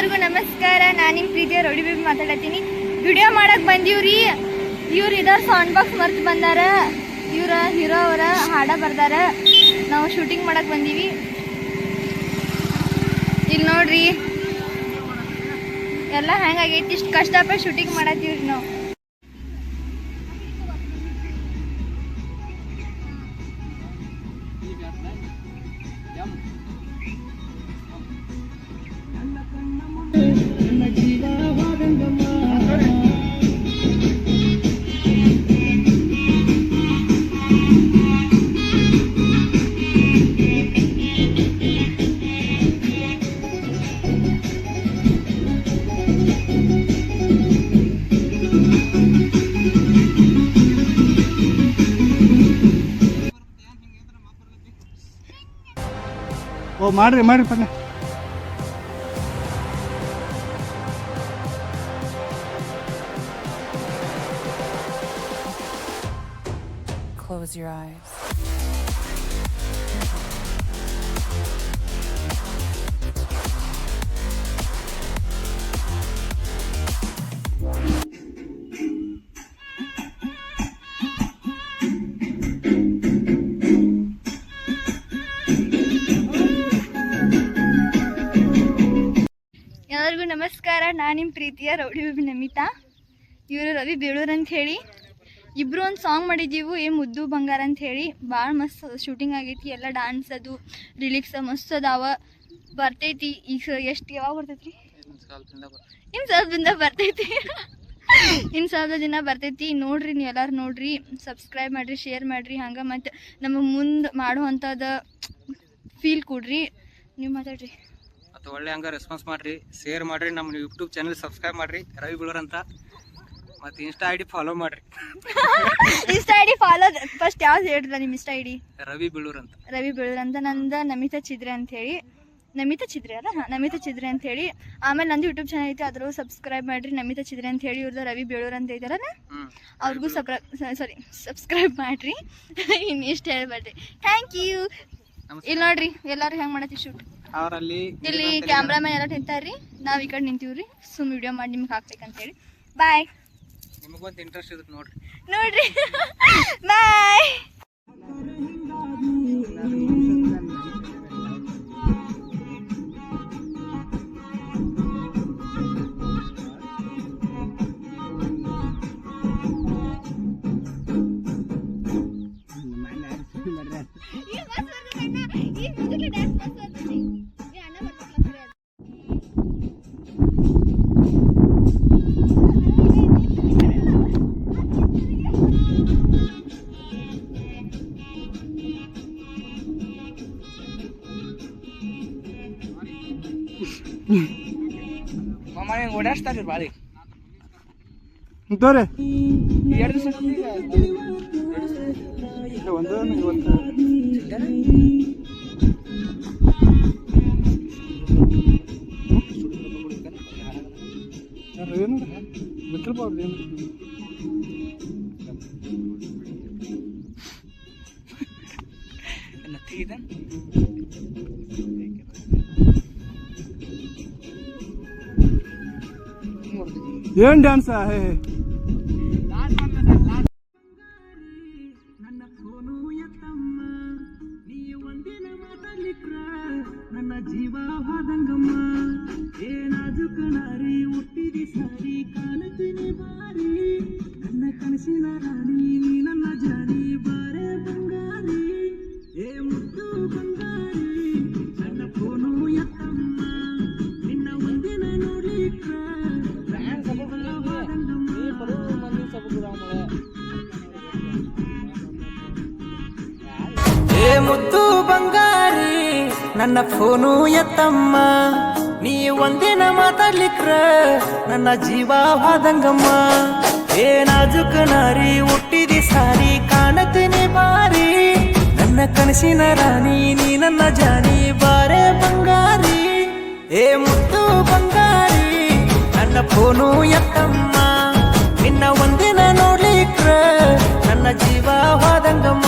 ಎಲ್ಲರಿಗೂ ನಮಸ್ಕಾರ. ನಾನು ನಿಮ್ಮ ಪ್ರೀತಿಯ ರೌಡಿ ಬೇಬಿ ಮಾತಾಡತ್ತೀನಿ. ವಿಡಿಯೋ ಮಾಡಕ್ ಬಂದೀವ್ರಿ. ಇವ್ರು ಇದಾರ ಸೌಂಡ್ ಬಾಕ್ಸ್ ಮರ್ತು ಬಂದಾರ. ಇವ್ರ ಹೀರೋ ಅವರ ಹಾಡ ಬರ್ದಾರ. ನಾವು ಶೂಟಿಂಗ್ ಮಾಡಕ್ ಬಂದೀವಿ. ಇಲ್ಲಿ ನೋಡ್ರಿ ಎಲ್ಲ ಹೆಂಗಾಗೈತಿ. ಇಷ್ಟು ಕಷ್ಟಪಟ್ಟು ಶೂಟಿಂಗ್ ಮಾಡತ್ತೀವ್ರಿ ನಾವು. ಓ ಮಾಡ್ರಿ ಮಾಡ್ರಿ ಪಣ್ಣ. Close your eyes. ಎಲ್ಲರಿಗೂ ನಮಸ್ಕಾರ. ನಾನು ನಿಮ್ಮ ಪ್ರೀತಿಯ ರೌಡಿ ಬೇಬಿ ನಮಿತಾ. ಇವರು ರವಿ ಬೇಳೂರು ಅಂತ ಹೇಳಿ. ಇಬ್ಬರು ಒಂದು ಸಾಂಗ್ ಮಾಡಿದ್ದೀವಿ, ಏ ಮುದ್ದು ಬಂಗಾರ ಅಂತ ಹೇಳಿ. ಭಾಳ ಮಸ್ತ್ ಶೂಟಿಂಗ್ ಆಗೈತಿ. ಎಲ್ಲ ಡ್ಯಾನ್ಸ್ ಅದು ರಿಲೀಕ್ಸ್ ಮಸ್ತ್ ಅದಾವ. ಬರ್ತೈತಿ ಈಗ. ಎಷ್ಟು ಯಾವಾಗ ಬರ್ತೈತಿ ರೀ? ಇನ್ನು ಸ್ವಲ್ಪ ದಿನ ಬರ್ತೈತಿ. ಇನ್ನು ಸ್ವಲ್ಪ ದಿನ ಬರ್ತೈತಿ. ನೋಡ್ರಿ, ನೀವು ಎಲ್ಲರೂ ನೋಡ್ರಿ, ಸಬ್ಸ್ಕ್ರೈಬ್ ಮಾಡಿರಿ, ಶೇರ್ ಮಾಡಿರಿ. ಹಂಗೆ ಮತ್ತು ನಮಗೆ ಮುಂದೆ ಮಾಡುವಂಥದ್ದು ಫೀಲ್ ಕೊಡ್ರಿ. ನೀವು ಮಾತಾಡ್ರಿ. ಮತ್ತು ಒಳ್ಳೆ ಹಂಗೆ ರೆಸ್ಪಾನ್ಸ್ ಮಾಡಿರಿ, ಶೇರ್ ಮಾಡಿರಿ. ನಮ್ಮ ಯೂಟ್ಯೂಬ್ ಚಾನಲ್ ಸಬ್ಸ್ಕ್ರೈಬ್ ಮಾಡಿರಿ, ರವಿ ಬೇಳೂರು ಅಂತ. ಮತ್ತು ಇನ್ಸ್ಟಾ ಐ ಡಿ ಫಾಲೋ ಮಾಡಿರಿ. Insta I D follow first ಯಾವ್ದು ಹೇಳ್ರಲ್ಲ ನಿಮ್ಮ insta I D? Ravi Beluru ಅಂತ. ರವಿ ಬೇಳೂರು ಅಂತ. ನಂದು ನಮಿತಾ ಚಿದ್ರೆ ಅಂತ ಹೇಳಿ. ನಮಿತಾ ಚಿದ್ರೆ ಅಲ್ಲ? ಹಾಂ, ನಮಿತಾ ಚಿದ್ರೆ ಅಂತ ಹೇಳಿ. ಆಮೇಲೆ ನಂದು ಯೂಟ್ಯೂಬ್ ಚಾನಲ್ ಐತಿ, ಅದ್ರೂ ಸಬ್ಸ್ಕ್ರೈಬ್ ಮಾಡಿರಿ. ನಮಿತಾ ಚಿದ್ರೆ ಅಂತ ಹೇಳಿ. ಇವ್ರದ್ದು ರವಿ ಬೇಳೂರು ಅಂತ ಐತಾರಲ್ಲ, ಅವ್ರಿಗೂ ಸಬ್ಸ್ಕ್ರೈಬ್ ಮಾಡಿರಿ. ಇನ್ನು ಇಷ್ಟು ಹೇಳ್ಬೇಡ್ರಿ. Thank you. ಇಲ್ಲಿ ನೋಡ್ರಿ ಎಲ್ಲರೂ ಹೆಂಗೆ ಮಾಡತ್ತಿ ಶೂಟ್. ಅವರಲ್ಲಿ ಇಲ್ಲಿ ಕ್ಯಾಮ್ರಾಮನ್ ಎಲ್ಲ ನಿಂತಾರ್ರಿ, ನಾವು ಈ ಕಡೆ ನಿಂತೀವ್ರಿ. ವಿಡಿಯೋ ಮಾಡಿ ನಿಮ್ಗೆ ಹಾಕ್ಬೇಕಂತೇಳಿ. ಬಾಯ್. ನಿಮಗೊಂದು ಇಂಟ್ರೆಸ್ಟ್ ಇರುತ್ತೆ ನೋಡ್ರಿ. ನೋಡ್ರಿ. ಬಾಯ್. ಮಮ್ಮಿ ಓಡಾಡ್ಸ್ತಾರ್ರಿ ಬಾಳಿ ತೋರಿ ಎರಡು ದಿವಸ ಒಂದು ಇವತ್ತು ಏನು ಗೊತ್ತಿರ್ಬೋದು. ಏನು ನತ್ತಿಗಿದೆ. ಏನು ಡ್ಯಾನ್ಸ್? ನನ್ನ ಫೋನು ಎತ್ತಮ್ಮ, ನೀ ಒಂದಿನ ಮಾತಾಡ್ಲಿಕ್ರ ನನ್ನ ಜೀವ ಹೋದಂಗಮ್ಮ. ಏನಾಜುಕ ನಾರಿ ಹುಟ್ಟಿದಿ ಸಾರಿ, ಕಾಣತೀನಿ ಬಾರಿ. ನನ್ನ ಕನಸಿನ ರಾಣಿ ನೀ ನನ್ನ ಜಾನಿ, ಬಾರೆ ಬಂಗಾರಿ. ಏ ಮುದ್ದು ಬಂಗಾರಿ, ನನ್ನ ಫೋನು ಎತ್ತಮ್ಮ, ನಿನ್ನ ಒಂದಿನ ನೋಡ್ಲಿಕ್ರ ಏ ಮುದ್ದು ಬಂಗಾರಿ, ನನ್ನ ಫೋನು ಎತ್ತಮ್ಮ, ನೀ ಒಂದಿನ ಮಾತಾಡ್ಲಿಕ್ರ ನನ್ನ ಜೀವ ಹೋದಂಗಮ್ಮ. ಏ ನಾಜುಕ ನಾರಿ ಹುಟ್ಟಿದಿ ಸಾರಿ, ಕಾಣತೀನಿ ಬಾರಿ. ನನ್ನ ಕನಸಿನ ರಾಣಿ ನೀ ನನ್ನ ಜಾನಿ, ಬಾರೆ ಬಂಗಾರಿ. ಏ ಮುದ್ದು ಬಂಗಾರಿ, ನನ್ನ ಫೋನು ಎತ್ತಮ್ಮ, ನಿನ್ನ ಒಂದಿನ ನೋಡ್ಲಿಕ್ರ ನನ್ನ ಜೀವ ಹೋದಂಗಮ್ಮ.